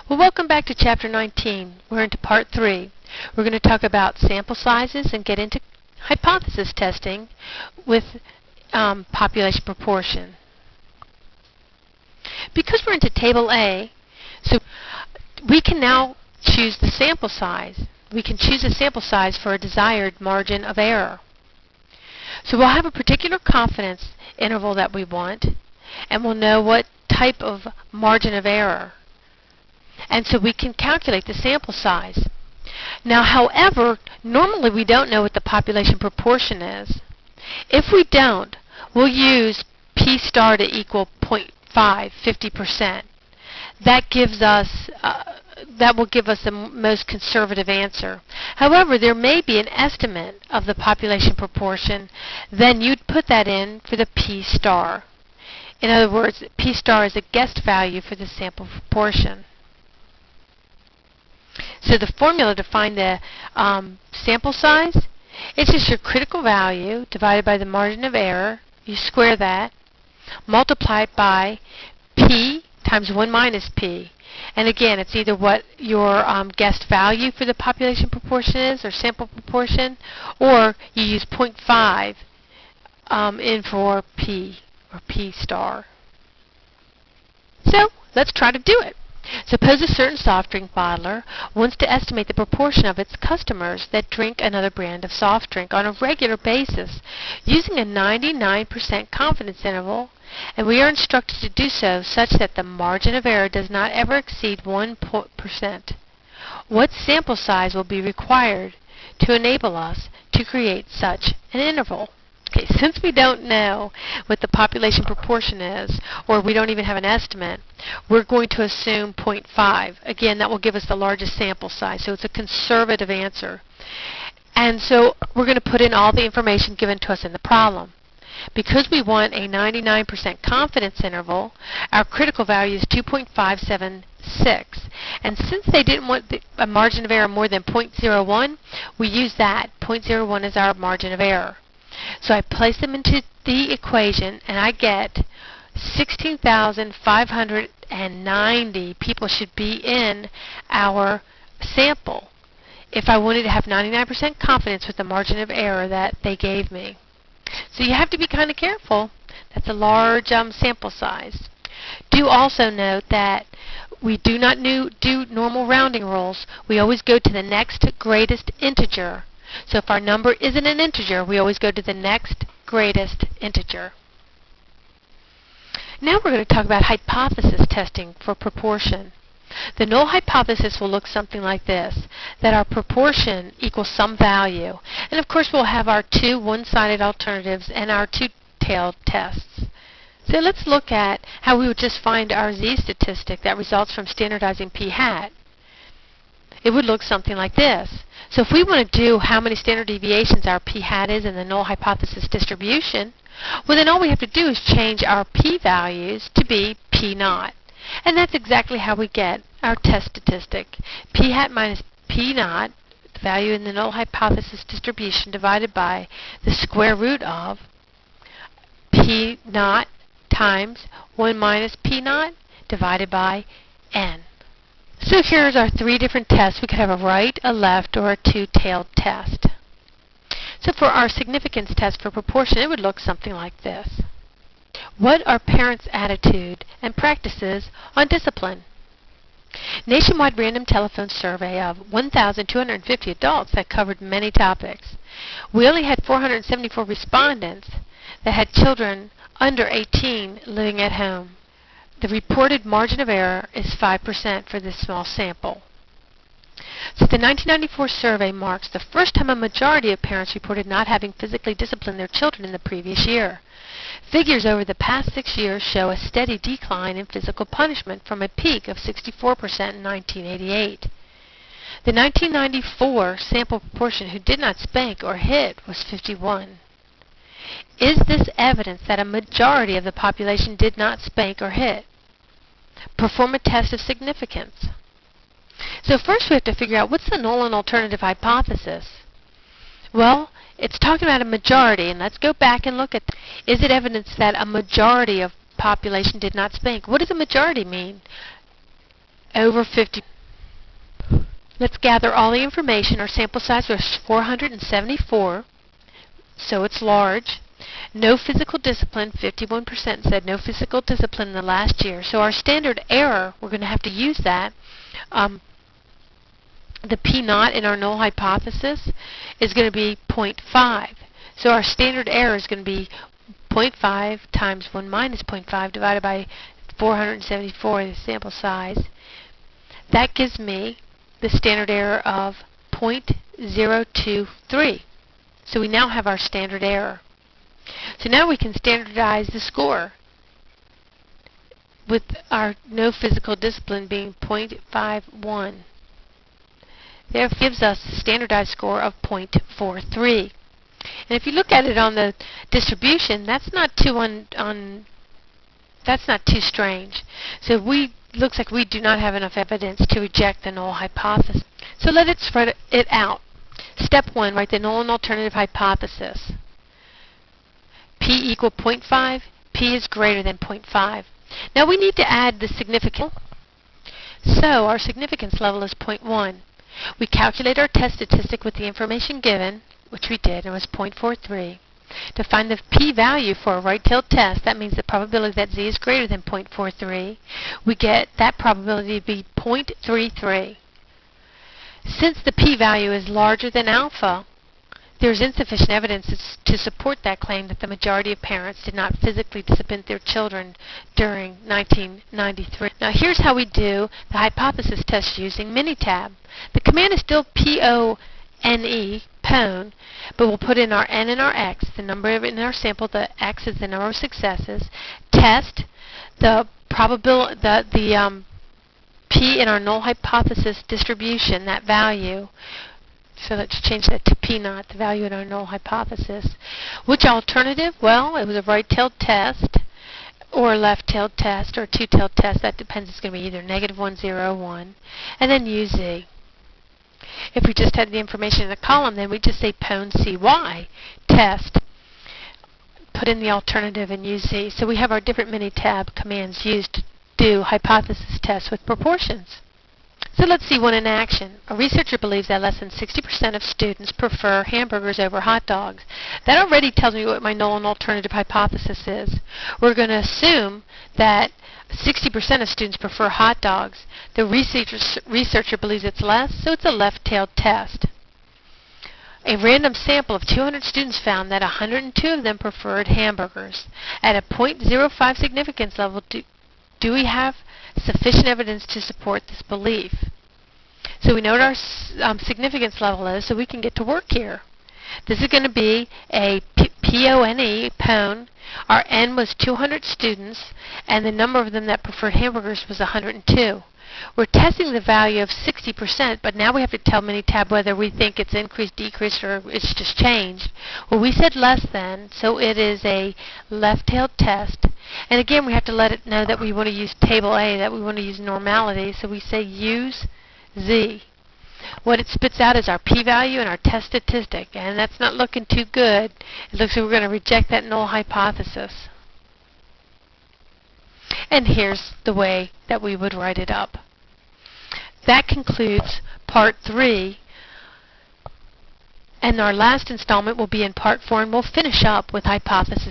Well, welcome back to Chapter 19. We're into Part 3. We're going to talk about sample sizes and get into hypothesis testing with population proportion. Because we're into Table A, so we can now choose the sample size. We can choose a sample size for a desired margin of error. So we'll have a particular confidence interval that we want, and we'll know what type of margin of error. And so we can calculate the sample size. Now, however, normally we don't know what the population proportion is. If we don't, we'll use P star to equal 0.5, 50%. That will give us the most conservative answer. However, there may be an estimate of the population proportion. Then you'd put that in for the P star. In other words, P star is a guessed value for the sample proportion. So the formula to find the sample size, it's just your critical value divided by the margin of error. You square that, multiply it by P times 1 minus P. And again, it's either what your guessed value for the population proportion is, or sample proportion, or you use 0.5 in for P, or P star. So let's try to do it. Suppose a certain soft drink bottler wants to estimate the proportion of its customers that drink another brand of soft drink on a regular basis using a 99% confidence interval, and we are instructed to do so such that the margin of error does not ever exceed 1%. What sample size will be required to enable us to create such an interval? Okay, since we don't know what the population proportion is, or we don't even have an estimate, we're going to assume 0.5. Again, that will give us the largest sample size, so it's a conservative answer. And so we're going to put in all the information given to us in the problem. Because we want a 99% confidence interval, our critical value is 2.576. And since they didn't want a margin of error more than 0.01, we use that. 0.01 is our margin of error. So I place them into the equation, and I get 16,590 people should be in our sample if I wanted to have 99% confidence with the margin of error that they gave me. So you have to be kind of careful. That's a large sample size. Do also note that we do not do normal rounding rules. We always go to the next greatest integer. So if our number isn't an integer, we always go to the next greatest integer. Now we're going to talk about hypothesis testing for proportion. The null hypothesis will look something like this, that our proportion equals some value. And of course we'll have our two one-sided alternatives and our two-tailed tests. So let's look at how we would just find our z-statistic that results from standardizing p-hat. It would look something like this. So if we want to do how many standard deviations our p-hat is in the null hypothesis distribution, well then all we have to do is change our p-values to be p-naught. And that's exactly how we get our test statistic. P-hat minus p-naught, the value in the null hypothesis distribution, divided by the square root of p-naught times 1 minus p-naught divided by n. So here's our three different tests. We could have a right, a left, or a two-tailed test. So for our significance test for proportion, it would look something like this. What are parents' attitude and practices on discipline? Nationwide random telephone survey of 1,250 adults that covered many topics. We only had 474 respondents that had children under 18 living at home. The reported margin of error is 5% for this small sample. So the 1994 survey marks the first time a majority of parents reported not having physically disciplined their children in the previous year. Figures over the past 6 years show a steady decline in physical punishment from a peak of 64% in 1988. The 1994 sample proportion who did not spank or hit was 51. Is this evidence that a majority of the population did not spank or hit? Perform a test of significance. So first we have to figure out what's the null and alternative hypothesis. Well, it's talking about a majority, and let's go back and look at, is it evidence that a majority of population did not spank? What does a majority mean? over 50. Let's gather all the information. Our sample size was 474, so it's large. No physical discipline, 51% said no physical discipline in the last year. So our standard error, we're going to have to use that. The P0 in our null hypothesis is going to be 0.5. So our standard error is going to be 0.5 times 1 minus 0.5 divided by 474, the sample size. That gives me the standard error of 0.023. So we now have our standard error. So now we can standardize the score with our no physical discipline being 0.51. That gives us a standardized score of 0.43. And if you look at it on the distribution, that's not too that's not too strange. So looks like we do not have enough evidence to reject the null hypothesis. So let it spread it out. Step 1, write the null and alternative hypothesis. P equal 0.5. P is greater than 0.5. Now we need to add the significance. So our significance level is 0.1. We calculate our test statistic with the information given, which we did, and it was 0.43. To find the p-value for a right-tailed test, that means the probability that z is greater than 0.43, we get that probability to be 0.33. Since the p-value is larger than alpha, there is insufficient evidence to support that claim that the majority of parents did not physically discipline their children during 1993. Now here's how we do the hypothesis test using Minitab. The command is still PONE, pone, but we'll put in our n and our x, the number in our sample, the x is the number of successes, test, the probability, the p in our null hypothesis distribution, that value. So let's change that to P0, the value in our null hypothesis. Which alternative? Well, it was a right-tailed test, or a left-tailed test, or a two-tailed test. That depends. It's going to be either -1, 0, 1. And then use Z. If we just had the information in the column, then we just say pone CY, test, put in the alternative, and use Z. So we have our different Minitab commands used to do hypothesis tests with proportions. So let's see one in action. A researcher believes that less than 60% of students prefer hamburgers over hot dogs. That already tells me what my null and alternative hypothesis is. We're going to assume that 60% of students prefer hot dogs. The researcher believes it's less, so it's a left-tailed test. A random sample of 200 students found that 102 of them preferred hamburgers. At a 0.05 significance level, do we have sufficient evidence to support this belief? So we know what our significance level is, so we can get to work here. This is going to be a PONE, pone. Our N was 200 students, and the number of them that preferred hamburgers was 102. We're testing the value of 60%, but now we have to tell Minitab whether we think it's increased, decreased, or it's just changed. Well, we said less than, so it is a left-tailed test. And again, we have to let it know that we want to use table A, that we want to use normality, so we say use Z. What it spits out is our p-value and our test statistic, and that's not looking too good. It looks like we're going to reject that null hypothesis. And here's the way that we would write it up. That concludes Part 3, and our last installment will be in Part 4, and we'll finish up with hypothesis